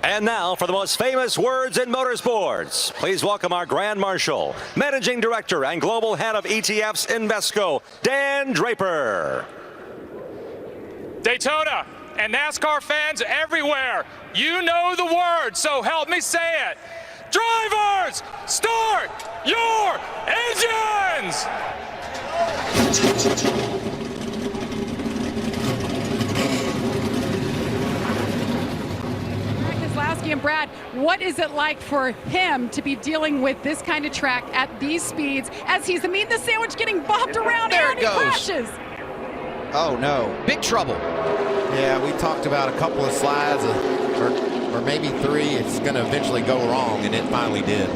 And now for the most famous words in motorsports, please welcome our Grand Marshal, Managing Director and Global Head of ETFs Invesco, Dan Draper. Daytona and NASCAR fans everywhere, you know the words, so help me say it. Drivers, start your engines! And Brad, what is it like for him to be dealing with this kind of track at these speeds as he's the meat and the sandwich getting bobbed around here and he crashes? Oh no, big trouble. Yeah, we talked about a couple of slides or maybe three. It's going to eventually go wrong, and it finally did.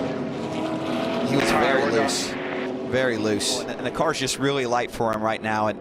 He was very loose, very loose, and the car's just really light for him right now, and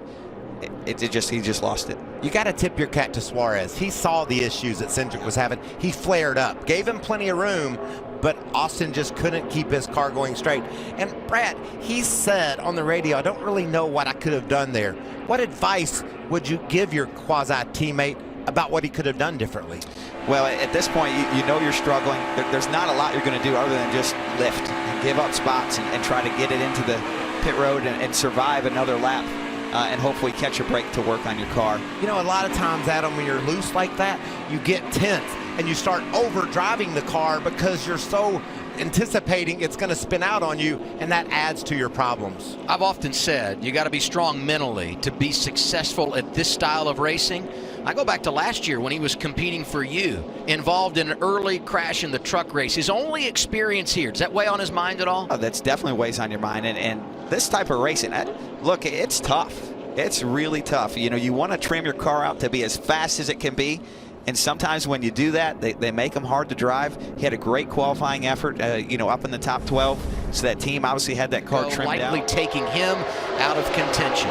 he just lost it. You got to tip your hat to Suarez. He saw the issues that Cindric was having. He flared up, gave him plenty of room, but Austin just couldn't keep his car going straight. And Brad, he said on the radio, I don't really know what I could have done there. What advice would you give your quasi-teammate about what he could have done differently? Well, at this point, you know you're struggling. There's not a lot you're going to do other than just lift and give up spots and try to get it into the pit road and survive another lap. And hopefully catch a break to work on your car. You know, a lot of times, Adam, when you're loose like that, you get tense and you start over-driving the car because you're so anticipating it's going to spin out on you, and that adds to your problems. I've often said you got to be strong mentally to be successful at this style of racing. I go back to last year when he was competing for you, involved in an early crash in the truck race. His only experience here, does that weigh on his mind at all? Oh, that's definitely weighs on your mind. And this type of racing, look, it's tough. It's really tough. You know, you want to trim your car out to be as fast as it can be. And sometimes when you do that, they make them hard to drive. He had a great qualifying effort, you know, up in the top 12. So that team obviously had that car trimmed down. Likely taking him out of contention.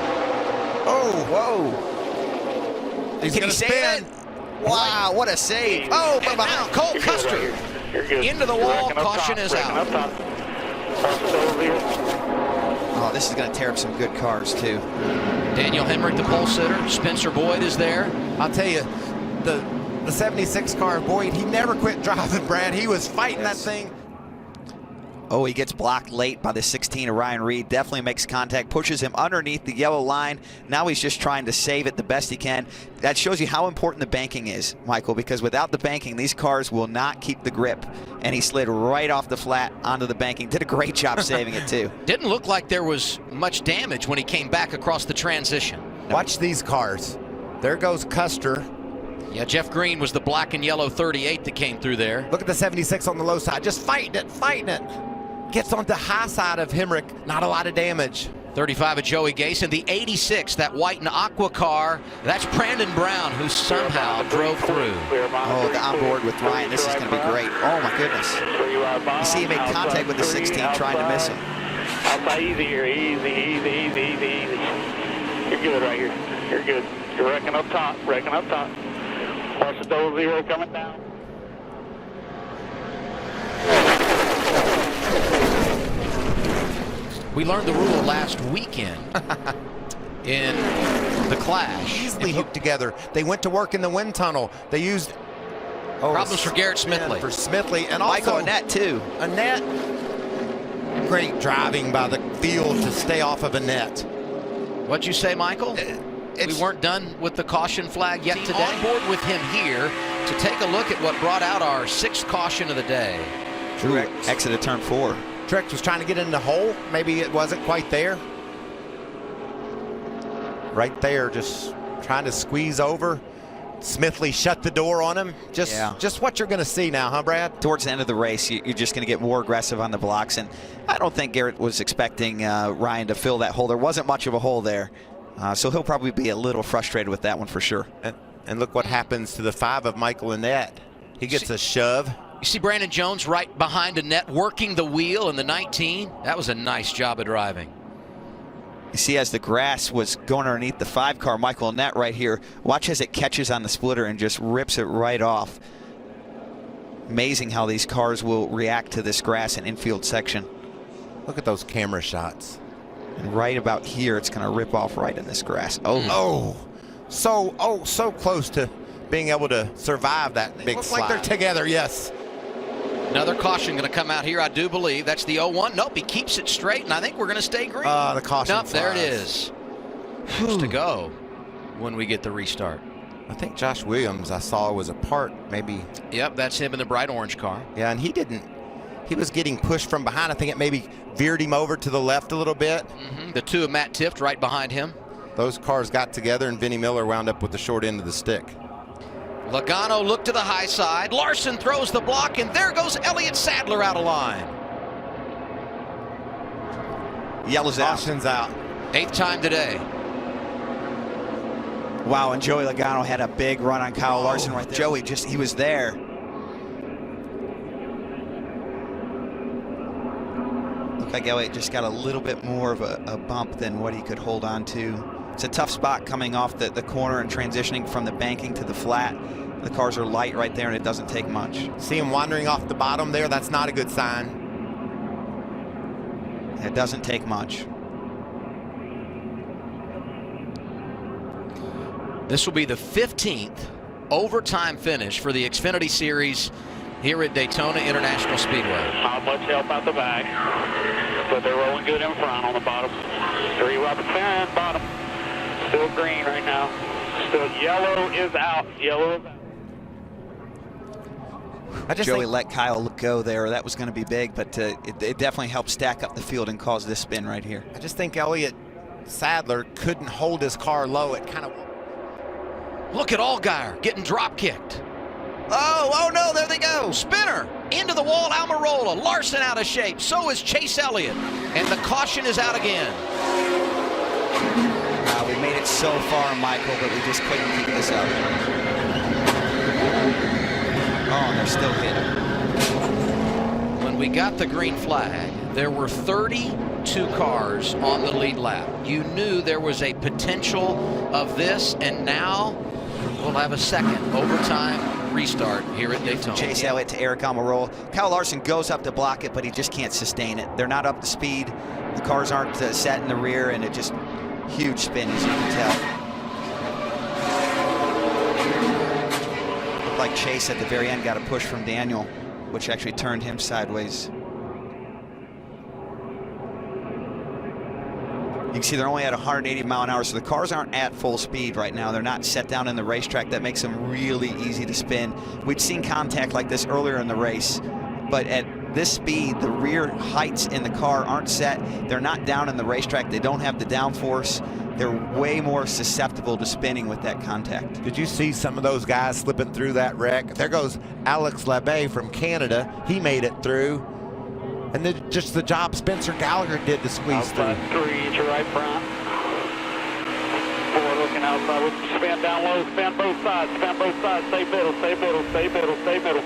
Oh, whoa. He's going to spin. Wow, what a save. Oh, but behind Cole Custer. Into the wall, caution is out. Oh, this is going to tear up some good cars, too. Daniel Hemrick, the pole sitter. Spencer Boyd is there. I'll tell you, the 76 car, Boyd, he never quit driving, Brad. He was fighting that thing. Oh, he gets blocked late by the 16 of Ryan Reed. Definitely makes contact, pushes him underneath the yellow line. Now he's just trying to save it the best he can. That shows you how important the banking is, Michael, because without the banking, these cars will not keep the grip. And he slid right off the flat onto the banking. Did a great job saving it, too. Didn't look like there was much damage when he came back across the transition. Watch these cars. There goes Custer. Yeah, Jeff Green was the black and yellow 38 that came through there. Look at the 76 on the low side. Just fighting it, fighting it. Gets on the high side of Hemrick. Not a lot of damage. 35 of Joey Gase, and the 86, that white and aqua car, that's Brandon Brown, who somehow drove through. Oh, the onboard with Ryan. This is going to be great. Oh, my goodness. You see him make contact with the 16, trying to miss him. Outside easy here. Easy. You're good right here. You're good. You're wrecking up top. Watch the double zero coming down. We learned the rule last weekend in the clash. Easily hooked together. They went to work in the wind tunnel. They used problems for Garrett Smithley. For Smithley, and Michael also Annette too. Annette, great driving by the field to stay off of Annette. What'd you say, Michael? We weren't done with the caution flag yet today. On board with him here to take a look at what brought out our 6th caution of the day. Exit of turn 4. Truex was trying to get in the hole. Maybe it wasn't quite there. Right there, just trying to squeeze over. Smithley shut the door on him. Just what you're going to see now, huh, Brad? Towards the end of the race, you're just going to get more aggressive on the blocks. And I don't think Garrett was expecting Ryan to fill that hole. There wasn't much of a hole there. So he'll probably be a little frustrated with that one for sure. And look what happens to the 5 of Michael Annette. He gets a shove. You see Brandon Jones right behind Annette working the wheel in the 19. That was a nice job of driving. You see, as the grass was going underneath the 5 car, Michael Annette right here, watch as it catches on the splitter and just rips it right off. Amazing how these cars will react to this grass and infield section. Look at those camera shots. And right about here, it's going to rip off right in this grass. So close to being able to survive that big slide. Like they're together, yes. Another caution going to come out here, I do believe. That's the 0-1. Nope, he keeps it straight, and I think we're going to stay green. The caution Nope, there it is. Who's to go when we get the restart? I think Josh Williams, I saw, was apart, maybe. Yep, that's him in the bright orange car. Yeah, and he was getting pushed from behind. I think it maybe veered him over to the left a little bit. The two of Matt Tifft right behind him. Those cars got together, and Vinnie Miller wound up with the short end of the stick. Logano looked to the high side. Larson throws the block, and there goes Elliott Sadler out of line. Yellows out. Caution's out. 8th time today. Wow, and Joey Logano had a big run on Kyle Larson right there. Joey he was there. Looked like Elliott just got a little bit more of a bump than what he could hold on to. It's a tough spot coming off the corner and transitioning from the banking to the flat. The cars are light right there, and it doesn't take much. See him wandering off the bottom there? That's not a good sign. It doesn't take much. This will be the 15th overtime finish for the Xfinity Series here at Daytona International Speedway. Not much help out the back, but they're rolling good in front on the bottom. 3 Robert Fan, bottom. Still green right now. Still yellow is out. Yellow is out. Joey let Kyle go there. That was going to be big, but it definitely helped stack up the field and cause this spin right here. I just think Elliott Sadler couldn't hold his car low. It kind of... Look at Allgaier getting drop kicked. Oh no, there they go. Spinner into the wall, Almirola. Larson out of shape. So is Chase Elliott. And the caution is out again. We made it so far, Michael, but we just couldn't keep this up. Oh, and they're still hitting. When we got the green flag, there were 32 cars on the lead lap. You knew there was a potential of this, and now we'll have a second overtime restart here at Daytona. Chase Elliott to Eric Almirola. Kyle Larson goes up to block it, but he just can't sustain it. They're not up to speed. The cars aren't set in the rear, and it just huge spin, as you can tell. Looked like Chase at the very end got a push from Daniel, which actually turned him sideways. You can see they're only at 180 mile an hour, so the cars aren't at full speed right now. They're not set down in the racetrack. That makes them really easy to spin. We'd seen contact like this earlier in the race, but at this speed, the rear heights in the car aren't set. They're not down in the racetrack. They don't have the downforce. They're way more susceptible to spinning with that contact. Did you see some of those guys slipping through that wreck? There goes Alex Labbe from Canada. He made it through. And then just the job Spencer Gallagher did to squeeze through. 3 to right front. 4 looking outside. Spin down low, spin both sides, stay middle, stay middle, stay middle, stay middle.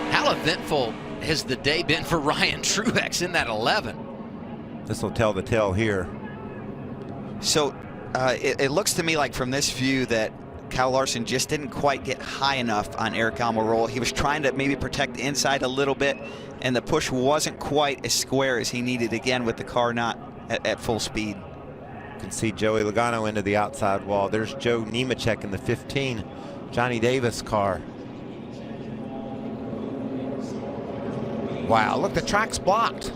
How eventful has the day been for Ryan Truex in that 11? This will tell the tale here. So it looks to me like from this view that Kyle Larson just didn't quite get high enough on Eric Almirola. He was trying to maybe protect the inside a little bit, and the push wasn't quite as square as he needed, again, with the car not at full speed. You can see Joey Logano into the outside wall. There's Joe Nemechek in the 15 Johnny Davis car. Wow, look, the track's blocked.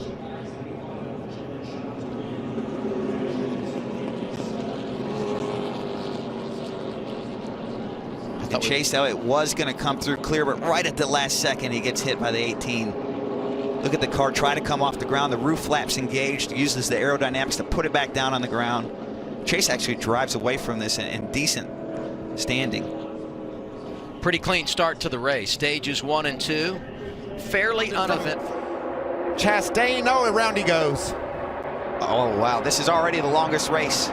And Chase Elliott was going to come through clear, but right at the last second, he gets hit by the 18. Look at the car try to come off the ground. The roof flaps engaged, uses the aerodynamics to put it back down on the ground. Chase actually drives away from this in decent standing. Pretty clean start to the race. Stages 1 and 2, fairly uneventful. Chastain, oh, around he goes. Oh, wow, this is already the longest race.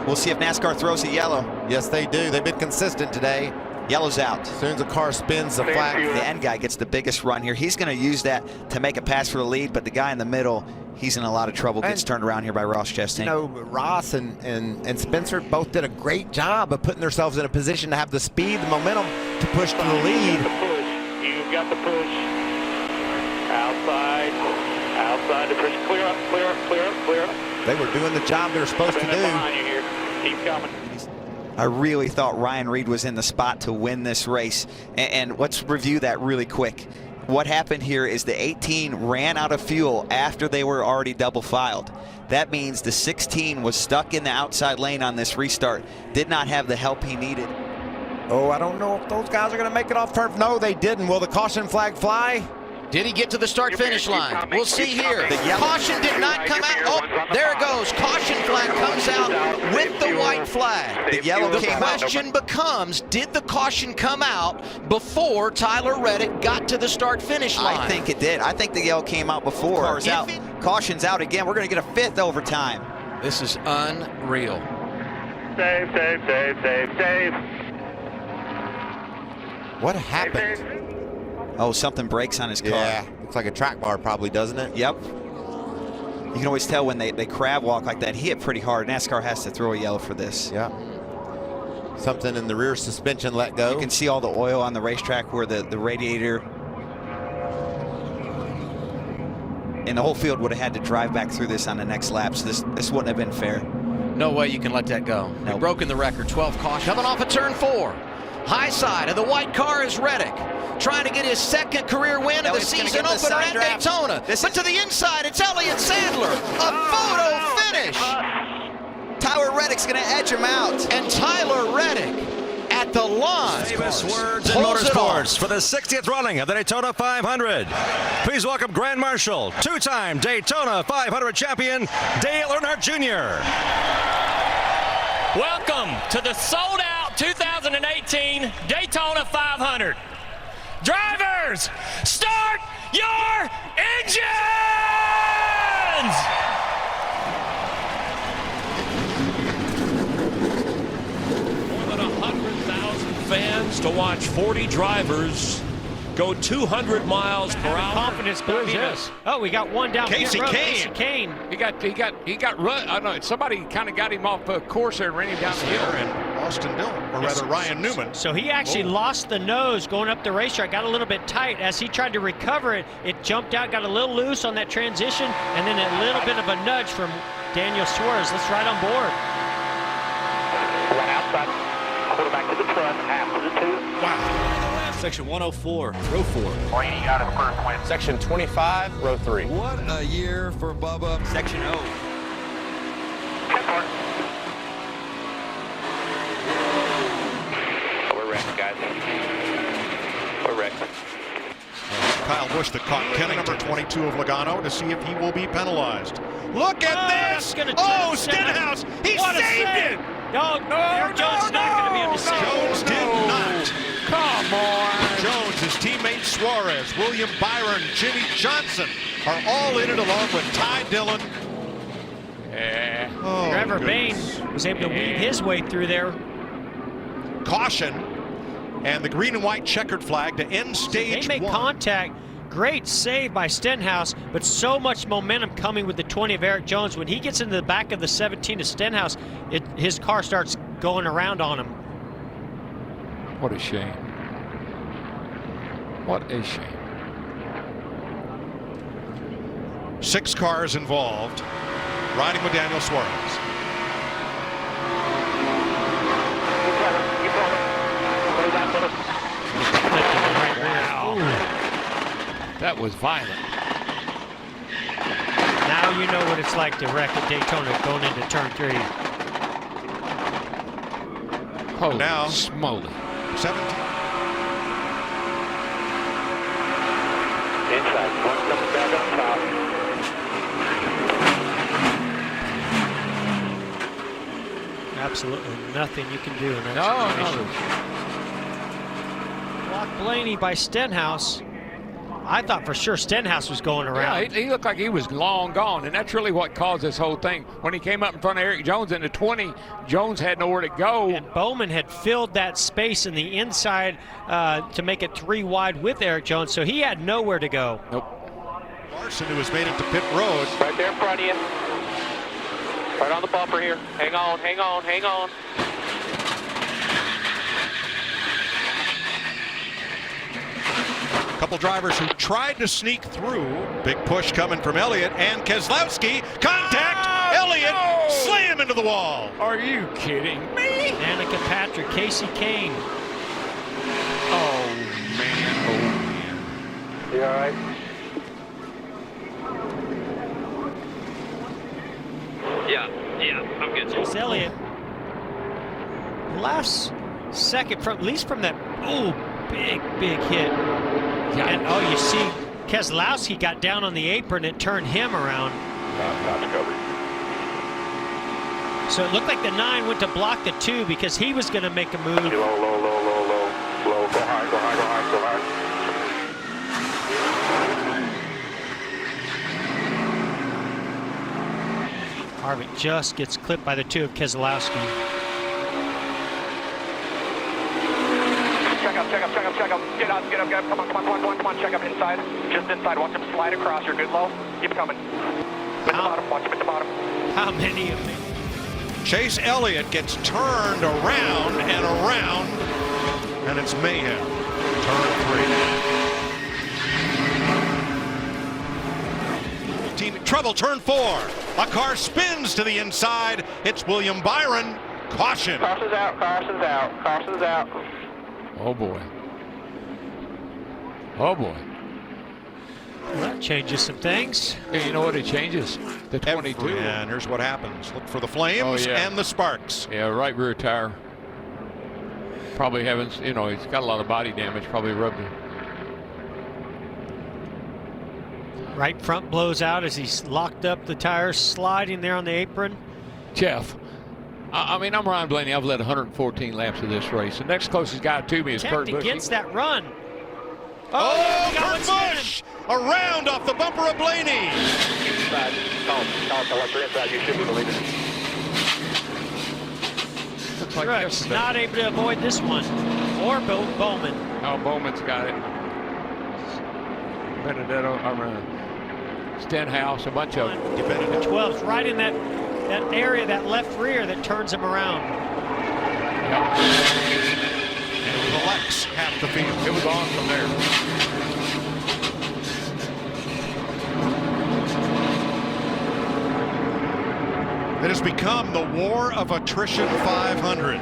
We'll see if NASCAR throws a yellow. Yes, they do. They've been consistent today. Yellow's out. As soon as the car spins, the flag. The end guy gets the biggest run here. He's going to use that to make a pass for the lead, but the guy in the middle, he's in a lot of trouble. Gets turned around here by Ross Chastain. You know, Ross and Spencer both did a great job of putting themselves in a position to have the speed, the momentum to push to the lead. You've got the push. Outside to push. Clear up. They were doing the job they were supposed to do. Behind you here. Keep coming. I really thought Ryan Reed was in the spot to win this race. And let's review that really quick. What happened here is the 18 ran out of fuel after they were already double filed. That means the 16 was stuck in the outside lane on this restart, did not have the help he needed. Oh, I don't know if those guys are going to make it off turf. No, they didn't. Will the caution flag fly? Did he get to the start-finish line? We'll see here. The yellow. Caution did not come out. Oh, there it goes. Caution flag comes out with the white flag. The yellow The came question out. becomes, did the caution come out before Tyler Reddick got to the start-finish line? I think it did. I think the yellow came out before. Car's out. Caution's out again. We're going to get a 5th overtime. This is unreal. Save. What happened? Oh, something breaks on his car. Yeah, looks like a track bar probably, doesn't it? Yep. You can always tell when they crab walk like that. He hit pretty hard. NASCAR has to throw a yellow for this. Yeah. Something in the rear suspension let go. You can see all the oil on the racetrack where the radiator. And the whole field would have had to drive back through this on the next lap. So this wouldn't have been fair. No way you can let that go. Nope. You've broken the record. 12 caution. Coming off of turn 4. High side of the white car is Reddick, trying to get his 2nd career win of the Elliott's gonna season get the opener side at draft. Daytona. But to the inside, it's Elliott Sadler. A photo finish. Tyler Reddick's going to edge him out. And Tyler Reddick at the line. Famous words in Pulls it motorsports off. for the 60th running of the Daytona 500. Please welcome Grand Marshal, 2-time Daytona 500 champion, Dale Earnhardt Jr. Welcome to the sold-out 2018 Daytona 500. Drivers, start your engines! More than 100,000 fans to watch 40 drivers go 200 miles per hour. Confidence behind us. Oh, we got one down Casey pit road. Kane. Casey Kane. He got run. I don't know. Somebody kind of got him off course there and ran him down the hill. And Austin Dillon, or rather Ryan Newman. So he actually lost the nose going up the racetrack, got a little bit tight. As he tried to recover it, it jumped out, got a little loose on that transition, and then a little bit of a nudge from Daniel Suarez. Let's ride on board. One outside, quarterback to the front, half to the 2. Wow. Section 104, row 4. Blaney out of the first win. Section 25, row 3. What a year for Bubba. Section O. We're wrecked, guys. We're wrecked. Kyle Busch that caught number 22 of Logano to see if he will be penalized. Look at this! Oh, Stenhouse! He saved it! No, Eric Jones is not going to be able to save it. Jones did not. Come on. Jones, his teammate Suarez, William Byron, Jimmy Johnson are all in it along with Ty Dillon. Yeah. Oh, Trevor goodness. Bain was able to weave his way through there. Caution and the green and white checkered flag to end stage They make 1. contact. Great save by Stenhouse, but so much momentum coming with the 20 of Eric Jones. When he gets into the back of the 17 of Stenhouse, his car starts going around on him. What a shame. What a shame. 6 cars involved, riding with Daniel Suarez. That was violent. Now you know what it's like to wreck at Daytona going into turn 3. Holy Now- smoly. 17. Inside, one coming back up top. Absolutely nothing you can do in that No, situation. Block Blaney by Stenhouse. I thought for sure Stenhouse was going Yeah, around. he looked like he was long gone, and that's really what caused this whole thing. When he came up in front of Eric Jones in the 20, Jones had nowhere to go. And Bowman had filled that space in the inside to make it 3 wide with Eric Jones, so he had nowhere to go. Nope. Larson, who has made it to pit road. Right there in front of you. Right on the bumper here. Hang on, hang on, hang on. Couple drivers who tried to sneak through. Big push coming from Elliott and Keselowski. Contact! Elliott slam into the wall. Are you kidding me? Danica Patrick, Casey Kane. Oh, man. You all right? Yeah, I'm good. Chase Elliott. Last second, from at least from that, big hit. And you see Keselowski got down on the apron, it turned him around. So it looked like the 9 went to block the 2 because he was going to make a move. Low. Go high. Harvick just gets clipped by the 2 of Keselowski. Check up. Get up. Come on. Check up inside. Just inside. Watch him slide across. You're good, low. Keep coming. At the bottom. Watch him at the bottom. How many of them? Chase Elliott gets turned around and around, and it's mayhem. Turn 3. Team trouble, turn 4. A car spins to the inside. It's William Byron. Caution. Carson's out. Oh, boy. Well, that changes some things. Hey, you know what it changes? The 22. And here's what happens. Look for the flames and the sparks. Yeah, right rear tire. Probably haven't, he's got a lot of body damage, probably rubbed it. Right front blows out as he's locked up, the tires sliding there on the apron. Jeff, I'm Ryan Blaney. I've led 114 laps of this race. The next closest guy to me is Kurt Busch. Against that run. Kurt Busch! Around off the bumper of Blaney. Inside. Inside. You should be believing it. Looks like Truex not able to avoid this one. Or Bowman. Oh, Bowman's got it. Benedetto, Stenhouse, a bunch of them. The 12's right in that area, that left rear that turns him around. Yep. And it was Alex half the field. It was on from there. It has become the war of attrition 500.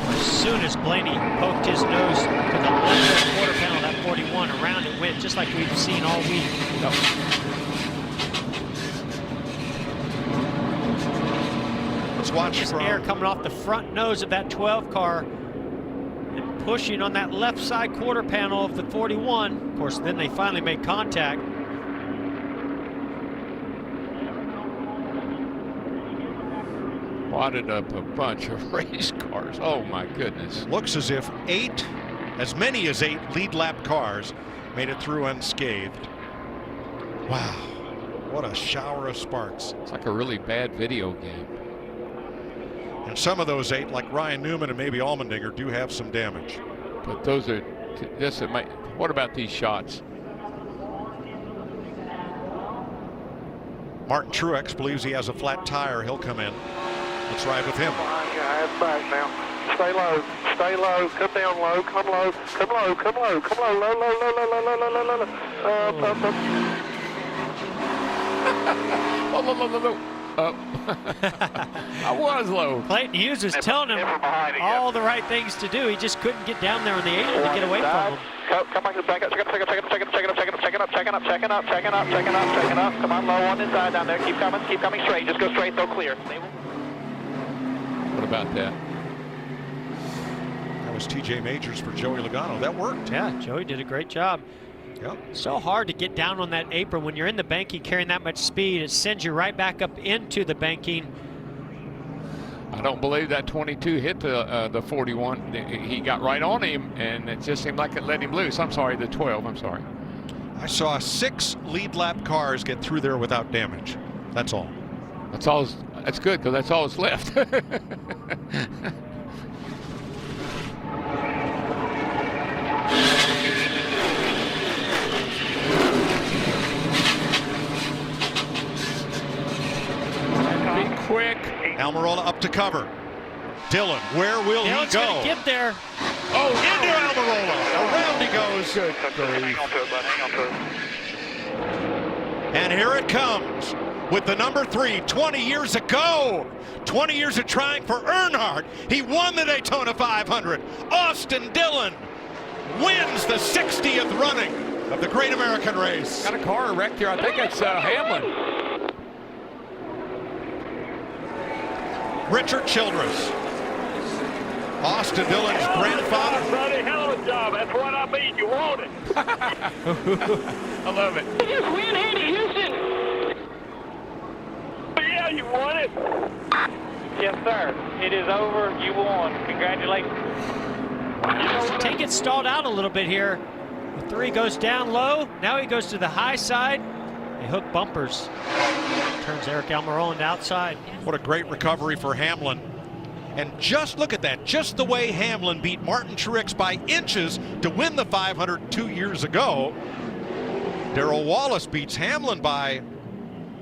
As soon as Blaney poked his nose to the left quarter panel, that 41, around it went, just like we've seen all week. Yep. Let's watch Just air coming off the front nose of that 12 car and pushing on that left side quarter panel of the 41. Of course, then they finally made contact. Wadded up a bunch of race cars. Oh my goodness. Looks as if as many as 8 lead lap cars made it through unscathed. Wow, what a shower of sparks. It's like a really bad video game. And some of those 8, like Ryan Newman and maybe Allmendinger, do have some damage. But those are what about these shots? Martin Truex believes he has a flat tire. He'll come in. Let's ride with him. Ass back now. Stay low. Come down low. Come low. Low. I was low. Clayton Hughes was telling him all the right things to do. He just couldn't get down there on the apron to get away from him. Come back, back up, checking up. Come on, low on inside down there. Keep coming straight. Just go straight, though, clear. What about that? That was TJ Majors for Joey Logano. That worked. Yeah, Joey did a great job. Yep. So hard to get down on that apron when you're in the banking carrying that much speed. It sends you right back up into the banking. I don't believe that 22 hit the 41. He got right on him, and it just seemed like it let him loose. I'm sorry, the 12. I'm sorry. I saw 6 lead lap cars get through there without damage. That's all. That's all. That's good because that's all that's left. Be quick. Almirola up to cover. Dylan, where will he go? Gonna get there. Oh, into Almirola. Around he goes. Good. Hang on to it, bud. Hang on to it. And here it comes with the number 3, 20 years ago. 20 years of trying for Earnhardt. He won the Daytona 500. Austin Dillon wins the 60th running of the Great American Race. Got a car wrecked here. I think it's Hamlin. Richard Childress, Austin Dillon's grandfather. Buddy, hell of a job. That's what I mean. You want it. I love it. You just win, Andy Houston. Yeah, you won it. Yes, sir. It is over. You won. Congratulations. Tank gets stalled out a little bit here. The 3 goes down low. Now he goes to the high side. They hook bumpers. Turns Eric Almirola outside. What a great recovery for Hamlin. And just look at that, just the way Hamlin beat Martin Truex by inches to win the 500 2 years ago. Darrell Wallace beats Hamlin by,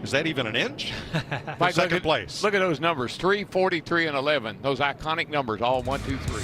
is that even an inch? Mike, second place. Look at those numbers, 3, 43, and 11. Those iconic numbers, all 1, 2, 3.